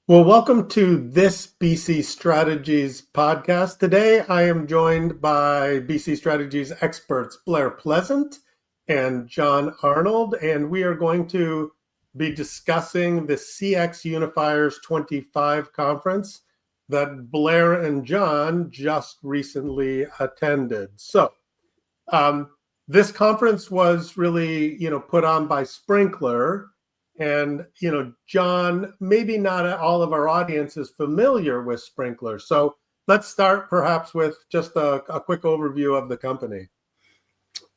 Well, welcome to this BC Strategies podcast. Today, I am joined by BC Strategies experts Blair Pleasant and John Arnold, and we are going to be discussing the CX Unifiers 25 conference that Blair and John just recently attended. This conference was really, put on by Sprinklr. And, John, maybe not all of our audience is familiar with Sprinklr. So let's start perhaps with just a quick overview of the company.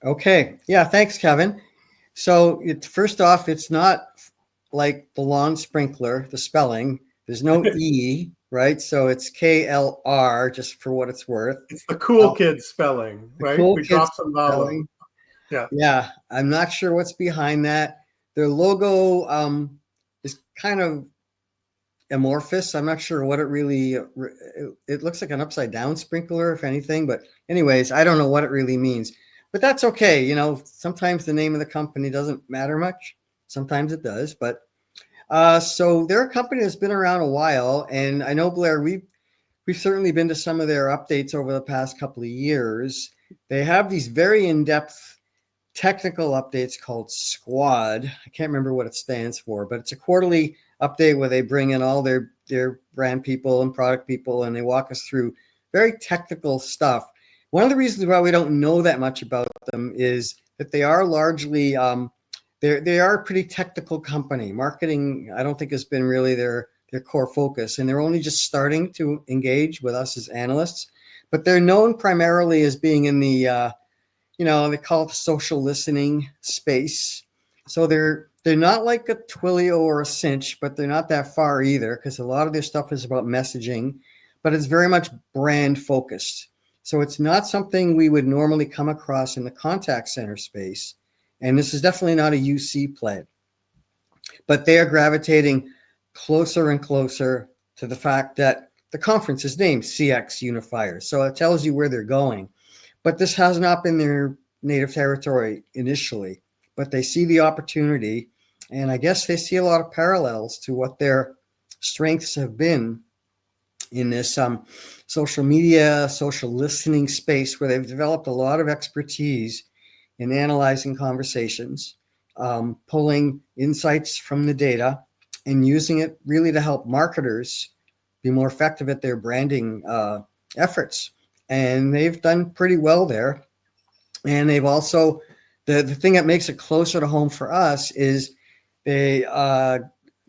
Okay. Yeah, thanks, Kevin. So first off, it's not like the lawn sprinkler, the spelling. There's no E, right? So it's KLR, just for what it's worth. It's the cool kids spelling, right? Cool We kids dropped some vowels. spelling. Yeah. Yeah, I'm not sure what's behind that. Their logo is kind of amorphous. I'm not sure what it really, it looks like an upside down sprinkler, if anything. But anyways, I don't know what it really means. But that's okay. Sometimes the name of the company doesn't matter much. Sometimes it does. But so they're a company that's been around a while. And I know, Blair, we've certainly been to some of their updates over the past couple of years. They have these very in-depth technical updates called Squad. I can't remember what it stands for, but it's a quarterly update where they bring in all their brand people and product people, and they walk us through very technical stuff. One of the reasons why we don't know that much about them is that they are largely they are a pretty technical company. Marketing, I don't think, has been really their core focus, and they're only just starting to engage with us as analysts. But they're known primarily as being in the they call it the social listening space. So they're not like a Twilio or a Cinch, but they're not that far either, because a lot of their stuff is about messaging, but it's very much brand focused. So it's not something we would normally come across in the contact center space. And this is definitely not a UC play. But they are gravitating closer and closer to the fact that the conference is named CX Unifiers. So it tells you where they're going. But this has not been their native territory initially, but they see the opportunity, and I guess they see a lot of parallels to what their strengths have been in this social media, social listening space, where they've developed a lot of expertise in analyzing conversations, pulling insights from the data, and using it really to help marketers be more effective at their branding efforts. And they've done pretty well there. And they've also, the thing that makes it closer to home for us is they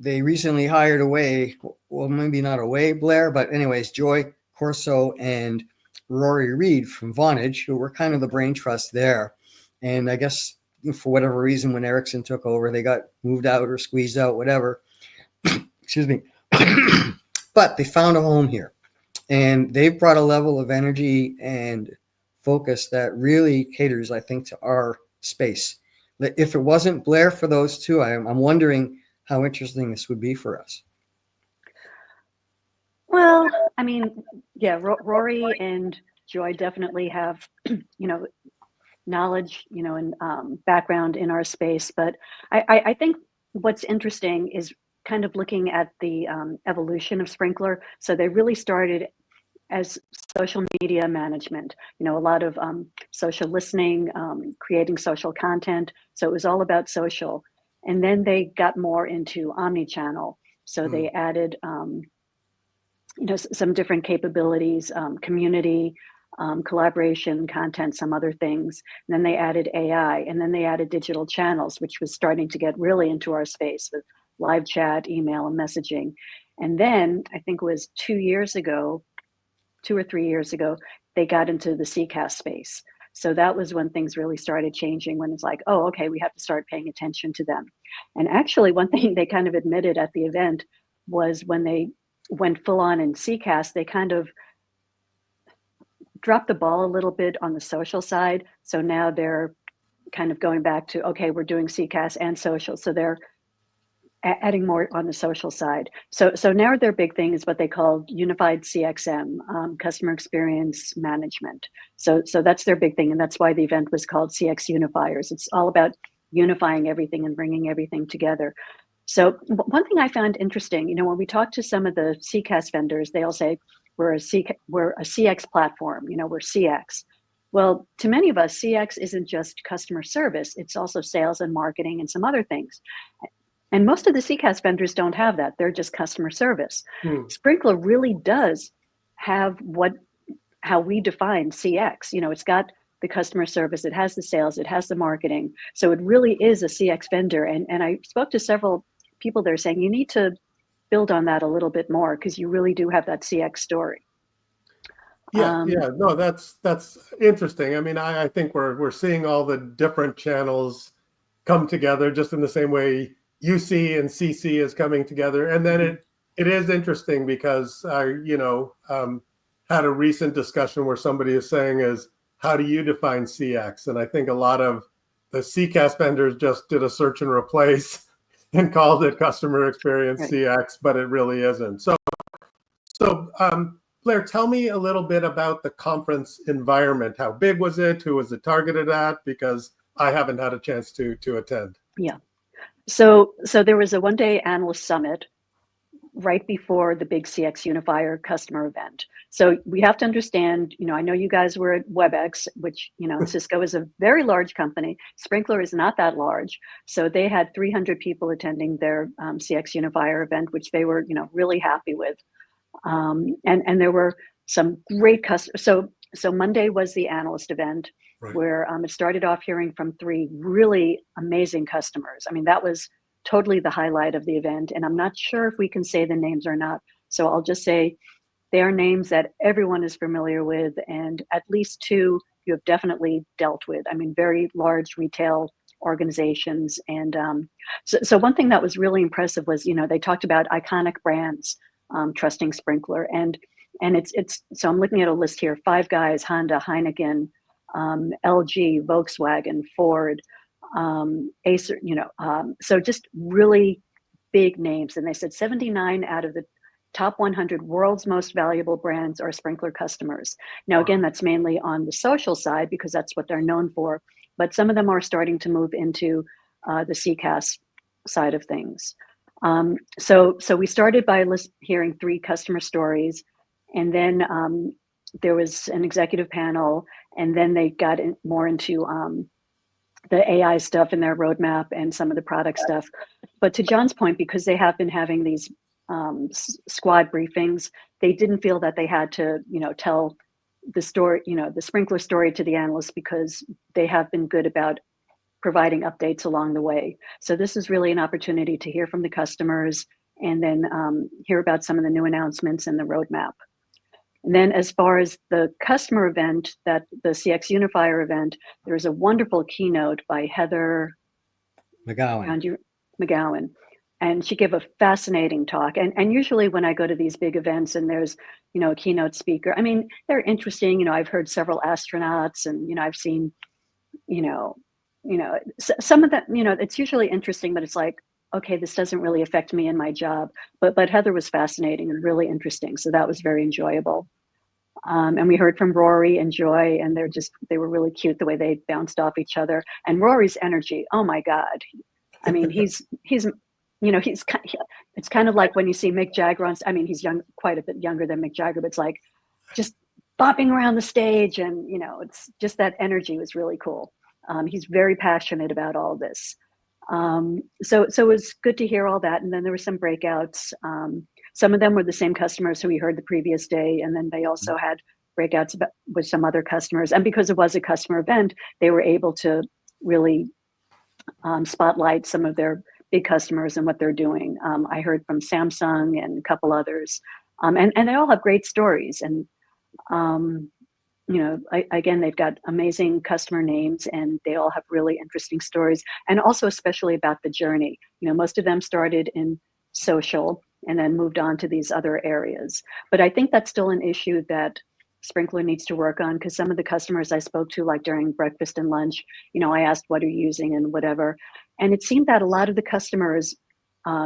recently hired away, well, maybe not away, Blair, but anyways, Joy Corso and Rory Reed from Vonage, who were kind of the brain trust there. And I guess for whatever reason, when Ericsson took over, they got moved out or squeezed out, whatever. Excuse me. But they found a home here. And they've brought a level of energy and focus that really caters, I think, to our space. If it wasn't Blair for those two, I'm wondering how interesting this would be for us. Well, I mean, yeah, Rory and Joy definitely have, knowledge, and background in our space. But I think what's interesting is kind of looking at the evolution of Sprinklr. So they really started as social media management, a lot of social listening, creating social content. So it was all about social. And then they got more into omni-channel. So they added, some different capabilities, community, collaboration, content, some other things. And then they added AI, and then they added digital channels, which was starting to get really into our space with live chat, email, and messaging. And then I think it was 2 or 3 years ago, they got into the CCaaS space. So that was when things really started changing, when it's like, oh, okay, we have to start paying attention to them. And actually, one thing they kind of admitted at the event was when they went full on in CCaaS, they kind of dropped the ball a little bit on the social side. So now they're kind of going back to, okay, we're doing CCaaS and social. So they're adding more on the social side. So now their big thing is what they call unified CXM, customer experience management. So that's their big thing. And that's why the event was called CX Unifiers. It's all about unifying everything and bringing everything together. So one thing I found interesting, when we talk to some of the CCaaS vendors, they all say we're a CX platform, we're CX. Well, to many of us, CX isn't just customer service, it's also sales and marketing and some other things. And most of the CCaaS vendors don't have that. They're just customer service. Sprinklr really does have how we define CX. It's got the customer service, it has the sales, it has the marketing. So it really is a CX vendor. And I spoke to several people there saying you need to build on that a little bit more because you really do have that CX story. Yeah, no, that's interesting. I mean, I think we're seeing all the different channels come together just in the same way UC and CC is coming together. And then it is interesting because I, had a recent discussion where somebody is saying how do you define CX? And I think a lot of the CCaaS vendors just did a search and replace and called it customer experience Right. CX, but it really isn't. So Blair, tell me a little bit about the conference environment. How big was it? Who was it targeted at? Because I haven't had a chance to attend. Yeah. So there was a one-day analyst summit right before the big CX Unifier customer event. So we have to understand, I know you guys were at WebEx, which, Cisco is a very large company. Sprinklr is not that large. So they had 300 people attending their CX Unifier event, which they were, really happy with. And there were some great customers. So Monday was the analyst event, right, where it started off hearing from 3 really amazing customers. I mean, that was totally the highlight of the event. And I'm not sure if we can say the names or not. So I'll just say they are names that everyone is familiar with, and at least 2 you have definitely dealt with. I mean, very large retail organizations. And so one thing that was really impressive was, they talked about iconic brands trusting Sprinklr. And it's so I'm looking at a list here: Five Guys, Honda, Heineken, LG, Volkswagen, Ford, Acer, so just really big names. And they said 79 out of the top 100 world's most valuable brands are Sprinklr customers. Now, again, that's mainly on the social side because that's what they're known for, but some of them are starting to move into the CCaaS side of things. So we started by hearing 3 customer stories, and then there was an executive panel, and then they got more into the AI stuff in their roadmap and some of the product stuff. But to John's point, because they have been having these squad briefings, they didn't feel that they had to, tell the story, the Sprinklr story to the analysts, because they have been good about providing updates along the way. So this is really an opportunity to hear from the customers and then hear about some of the new announcements and the roadmap. And then as far as the customer event, the CX Unifier event, there's a wonderful keynote by Heather McGowan. And she gave a fascinating talk. And usually when I go to these big events and there's, a keynote speaker, I mean, they're interesting. I've heard several astronauts, and, I've seen, some of that, it's usually interesting, but it's like, okay, this doesn't really affect me in my job. But Heather was fascinating and really interesting. So that was very enjoyable. And we heard from Rory and Joy, and they were really cute the way they bounced off each other. And Rory's energy, oh my God. I mean, it's kind of like when you see Mick Jagger he's quite a bit younger than Mick Jagger, but it's like just bopping around the stage, and, it's just that energy was really cool. He's very passionate about all this. So it was good to hear all that. And then there were some breakouts. Some of them were the same customers who we heard the previous day. And then they also had breakouts with some other customers. And because it was a customer event, they were able to really spotlight some of their big customers and what they're doing. I heard from Samsung and a couple others. And they all have great stories. And, again, they've got amazing customer names, and they all have really interesting stories. And also especially about the journey. Most of them started in social and then moved on to these other areas. But I think that's still an issue that Sprinklr needs to work on, because some of the customers I spoke to, like during breakfast and lunch, I asked, what are you using and whatever. And it seemed that a lot of the customers,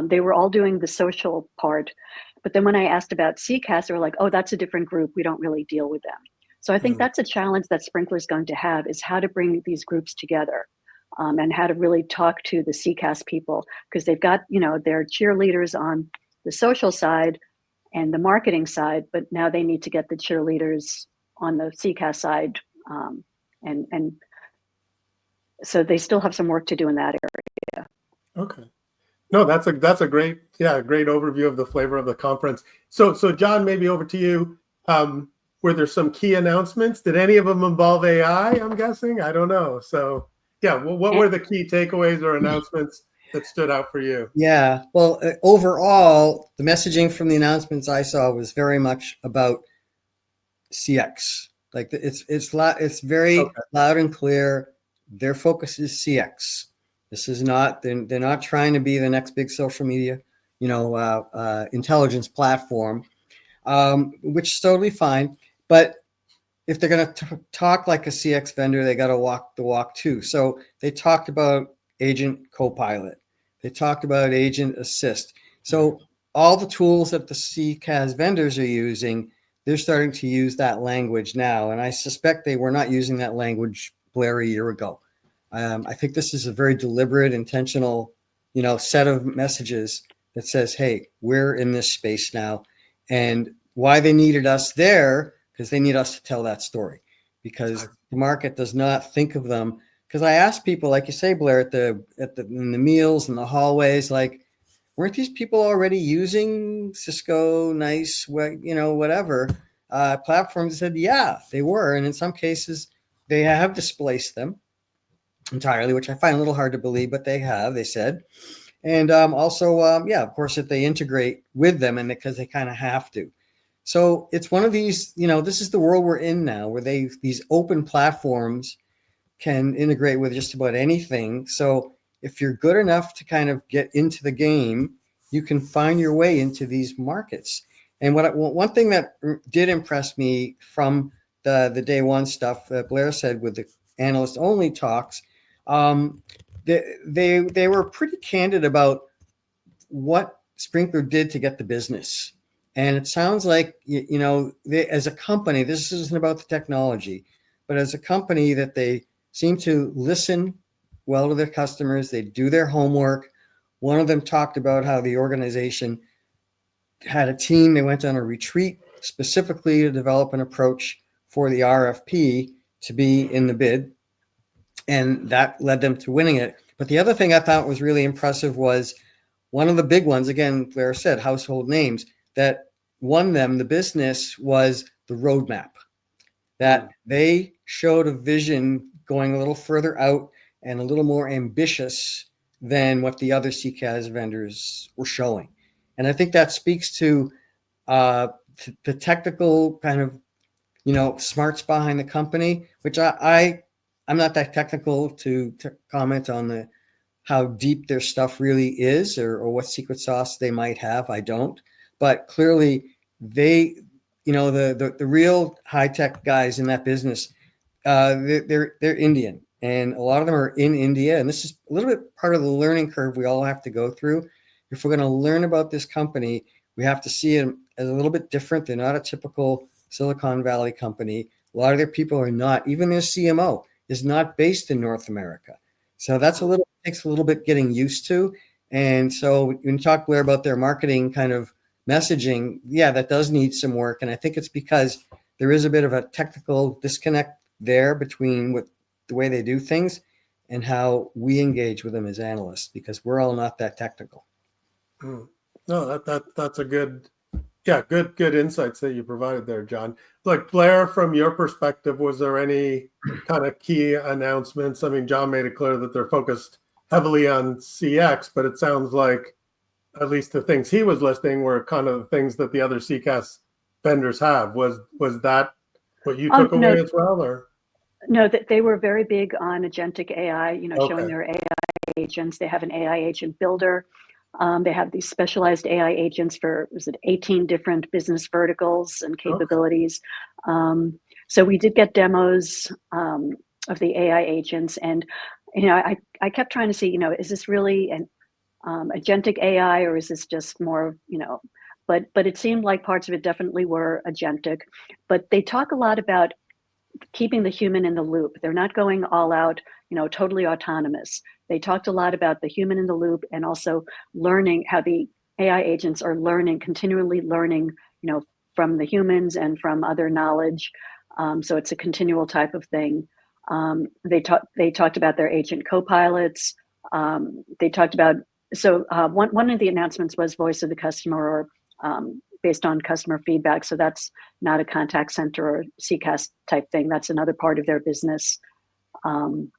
they were all doing the social part. But then when I asked about CCaaS, they were like, oh, that's a different group. We don't really deal with them. So I think that's a challenge that Sprinklr is going to have, is how to bring these groups together. and how to really talk to the CCAS people, because they've got, their cheerleaders on the social side and the marketing side, but now they need to get the cheerleaders on the CCAS side. And so they still have some work to do in that area. Okay. No, that's a great overview of the flavor of the conference. So John, maybe over to you. Were there some key announcements? Did any of them involve AI? I'm guessing. I don't know. So yeah, what were the key takeaways or announcements that stood out for you? Yeah. Well, overall, the messaging from the announcements I saw was very much about CX. Like it's very loud and clear. Their focus is CX. This is not, they're not trying to be the next big social media, intelligence platform, which is totally fine. But if they're going to talk like a CX vendor, they got to walk the walk too. So they talked about agent co-pilot. They talked about agent assist. So all the tools that the CCAS vendors are using, they're starting to use that language now. And I suspect they were not using that language, Blair, a year ago. I think this is a very deliberate, intentional, set of messages that says, hey, we're in this space now. And why they needed us there, because they need us to tell that story, because the market does not think of them. Because I asked people, like you say, Blair, in the meals and the hallways, like, weren't these people already using Cisco, NICE, whatever platforms? They said, yeah, they were. And in some cases, they have displaced them entirely, which I find a little hard to believe, but they have, they said. And also, of course, if they integrate with them, and because they kind of have to. So it's one of these, this is the world we're in now, where these open platforms can integrate with just about anything. So if you're good enough to kind of get into the game, you can find your way into these markets. And one thing that did impress me from the day one stuff that Blair said with the analyst only talks, they were pretty candid about what Sprinklr did to get the business. And it sounds like, as a company, this isn't about the technology, but as a company that they seem to listen well to their customers. They do their homework. One of them talked about how the organization had a team. They went on a retreat specifically to develop an approach for the RFP to be in the bid. And that led them to winning it. But the other thing I thought was really impressive was one of the big ones, again, Blair said, household names, that won them the business was the roadmap. That they showed a vision going a little further out and a little more ambitious than what the other CCAS vendors were showing. And I think that speaks to the technical kind of, smarts behind the company, which I'm not that technical to comment on how deep their stuff really is or what secret sauce they might have. I don't. But clearly they, the real high tech guys in that business, they're Indian, and a lot of them are in India. And this is a little bit part of the learning curve we all have to go through. If we're going to learn about this company, we have to see it as a little bit different. They're not a typical Silicon Valley company. A lot of their people are not. Even their CMO is not based in North America. So that's takes a little bit getting used to. And so when you talk, Blair, about their marketing kind of messaging, that does need some work. And I think it's because there is a bit of a technical disconnect there between the way they do things and how we engage with them as analysts, because we're all not that technical. No, that's a good insights that you provided there, John. Like, Blair, from your perspective, was there any kind of key announcements? I mean, John made it clear that they're focused heavily on CX, but it sounds like at least the things he was listing were kind of the things that the other CCAS vendors have. Was that what you took away as well, or? No, that they were very big on agentic AI, showing their AI agents. They have an AI agent builder. They have these specialized AI agents for, 18 different business verticals and capabilities. So we did get demos of the AI agents. And, I kept trying to see, is this really an agentic AI, or is this just more, but it seemed like parts of it definitely were agentic. But they talk a lot about keeping the human in the loop. They're not going all out, totally autonomous. They talked a lot about the human in the loop and also learning how the AI agents are learning, continually learning, from the humans and from other knowledge. So it's a continual type of thing. They talked about their agent co-pilots. They talked about, one of the announcements was voice of the customer, or based on customer feedback. So that's not a contact center or CCaaS type thing. That's another part of their business. And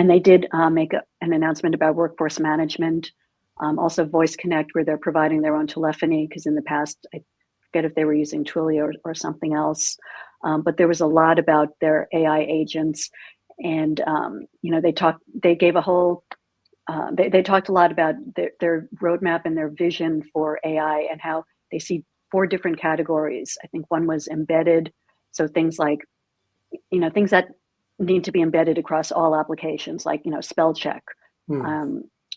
they did make an announcement about workforce management. Also Voice Connect, where they're providing their own telephony, because in the past, I forget if they were using Twilio or something else. But there was a lot about their AI agents. And, they gave a whole, they talked a lot about their roadmap and their vision for AI, and how they see 4 different categories. I think one was embedded. So things like, things that need to be embedded across all applications, like, spell check.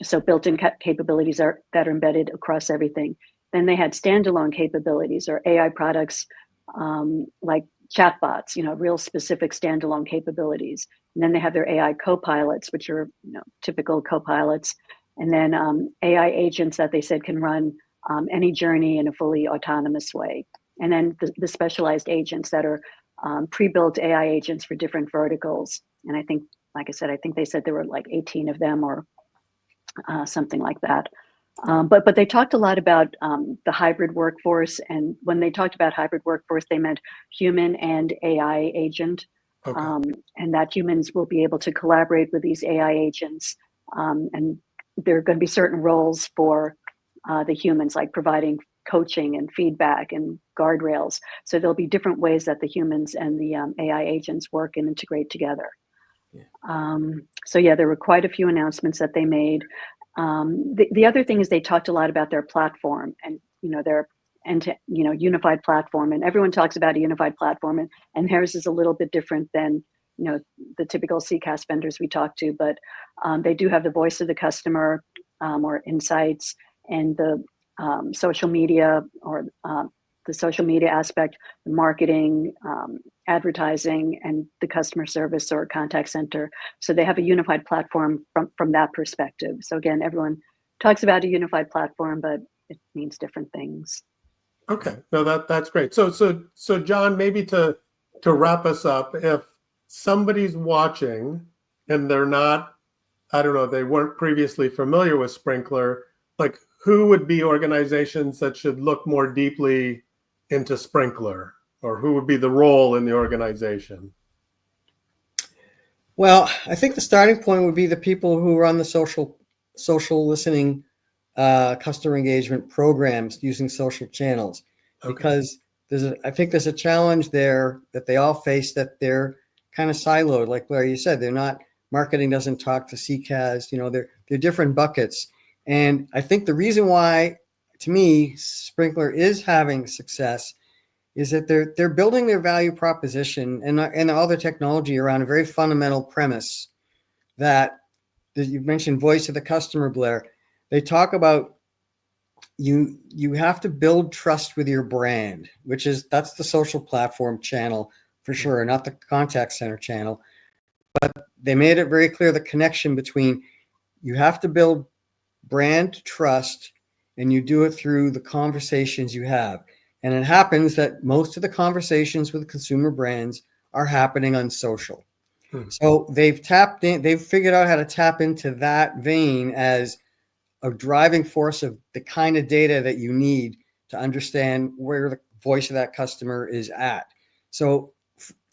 So built-in capabilities that are embedded across everything. Then they had standalone capabilities, or AI products, like chatbots, real specific standalone capabilities. And then they have their AI co-pilots, which are, typical co-pilots. And then AI agents that they said can run any journey in a fully autonomous way. And then the specialized agents that are pre-built AI agents for different verticals. And I think, like I said, I think they said there were like 18 of them, or something like that. But they talked a lot about the hybrid workforce. And when they talked about hybrid workforce, they meant human and AI agent. Okay. And that humans will be able to collaborate with these AI agents. And there are going to be certain roles for the humans, like providing coaching and feedback and guardrails. So there'll be different ways that the humans and the AI agents work and integrate together. Yeah. There were quite a few announcements that they made. The other thing is they talked a lot about their platform, and their unified platform. And everyone talks about a unified platform, and theirs is a little bit different than the typical CCaaS vendors we talk to. But they do have the voice of the customer, or insights, and the social media, or the social media aspect, the marketing, advertising, and the customer service or contact center. So they have a unified platform from that perspective. So again, everyone talks about a unified platform, but it means different things. Okay, no, that's great. So John, maybe to wrap us up, if somebody's watching and they're not, I don't know, they weren't previously familiar with Sprinklr, like, who would be organizations that should look more deeply into Sprinklr, or who would be the role in the organization? Well, I think the starting point would be the people who run the social listening, customer engagement programs using social channels, because I think there's a challenge there that they all face, that they're kind of siloed. Like Blair, you said, they're not, marketing doesn't talk to CCaaS, they're different buckets. And I think the reason why, to me, Sprinklr is having success is that they're building their value proposition and all their technology around a very fundamental premise that you've mentioned, voice of the customer, Blair. They talk about you have to build trust with your brand, that's the social platform channel for sure, not the contact center channel. But they made it very clear, the connection between, you have to build brand trust, and you do it through the conversations you have. And it happens that most of the conversations with consumer brands are happening on social. So they've figured out how to tap into that vein as a driving force of the kind of data that you need to understand where the voice of that customer is at. So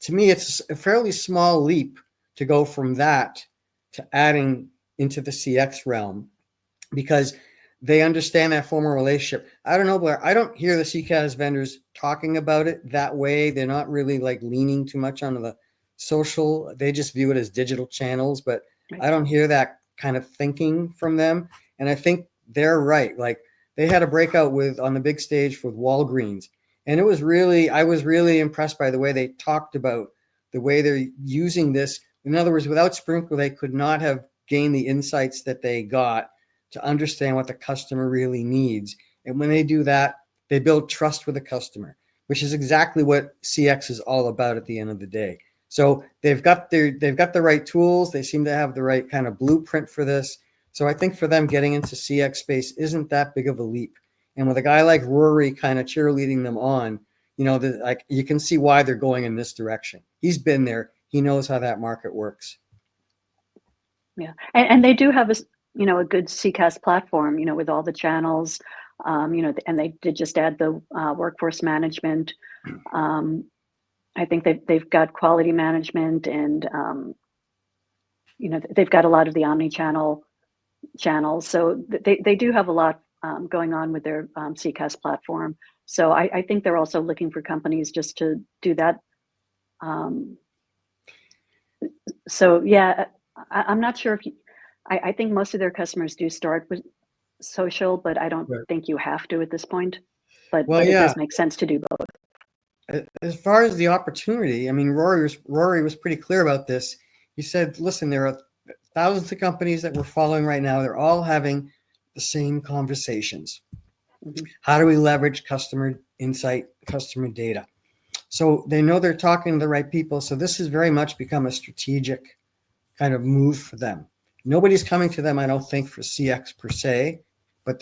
to me, it's a fairly small leap to go from that to adding into the CX realm, because they understand that former relationship. I don't know, Blair, I don't hear the CCaaS vendors talking about it that way. They're not really like leaning too much onto the social. They just view it as digital channels, but I don't hear that kind of thinking from them. And I think they're right. Like, they had a breakout on the big stage with Walgreens. And I was really impressed by the way they talked about the way they're using this. In other words, without Sprinklr, they could not have gained the insights that they got to understand what the customer really needs. And when they do that, they build trust with the customer. which is exactly what CX is all about at the end of the day. So they've got the right tools. They seem to have the right kind of blueprint for this. So I think for them, getting into CX space isn't that big of a leap. And with a guy like Rory kind of cheerleading them on, like you can see why they're going in this direction. He's been there. He knows how that market works. Yeah, and they do have a good CCaaS platform, with all the channels, and they did just add the workforce management. I think they've got quality management, and they've got a lot of the omni-channel channels. So they do have a lot going on with their CCaaS platform. So I think they're also looking for companies just to do that. So yeah, I'm not sure if I think most of their customers do start with social, but I don't think you have to at this point. But it does make sense to do both. As far as the opportunity, I mean, Rory was pretty clear about this. He said, listen, there are thousands of companies that we're following right now. They're all having the same conversations. Mm-hmm. How do we leverage customer insight, customer data? So they know they're talking to the right people. So this has very much become a strategic kind of move for them. Nobody's coming to them, I don't think, for CX per se, but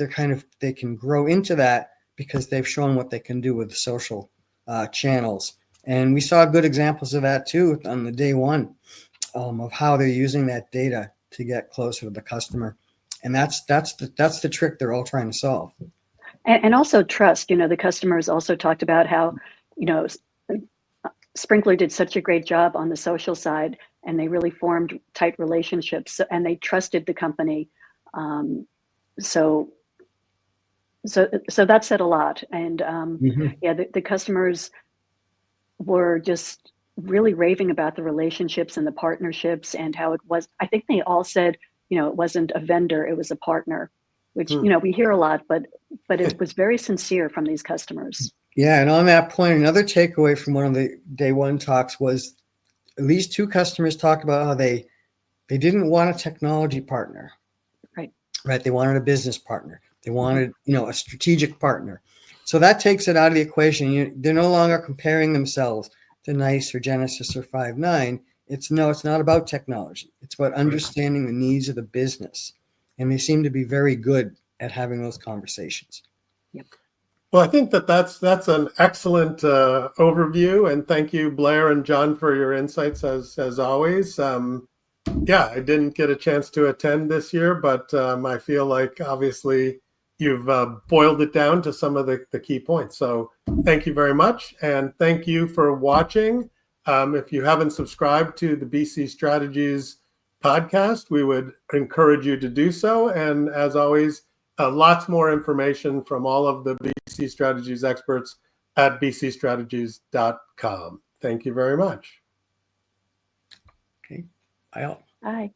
they can grow into that because they've shown what they can do with social channels. And we saw good examples of that too on the day one of how they're using that data to get closer to the customer. And that's the trick they're all trying to solve. And also trust. The customers also talked about how, Sprinklr did such a great job on the social side, and they really formed tight relationships, and they trusted the company. So that said a lot. And the customers were just really raving about the relationships and the partnerships and how it was. I think they all said, it wasn't a vendor, it was a partner, which, we hear a lot, but it was very sincere from these customers. Yeah. And on that point, another takeaway from one of the day one talks was at least two customers talked about how they didn't want a technology partner. Right. They wanted a business partner. They wanted, a strategic partner. So that takes it out of the equation. They're no longer comparing themselves to NICE or Genesis or Five9. It's not about technology. It's about understanding the needs of the business. And they seem to be very good at having those conversations. Yep. Well, I think that's an excellent overview, and thank you, Blair and John, for your insights as always. I didn't get a chance to attend this year, but I feel like obviously you've boiled it down to some of the key points. So thank you very much, and thank you for watching. If you haven't subscribed to the BC Strategies podcast, we would encourage you to do so. And as always, lots more information from all of the BC Strategies experts at bcstrategies.com. Thank you very much. Okay. Bye. Bye.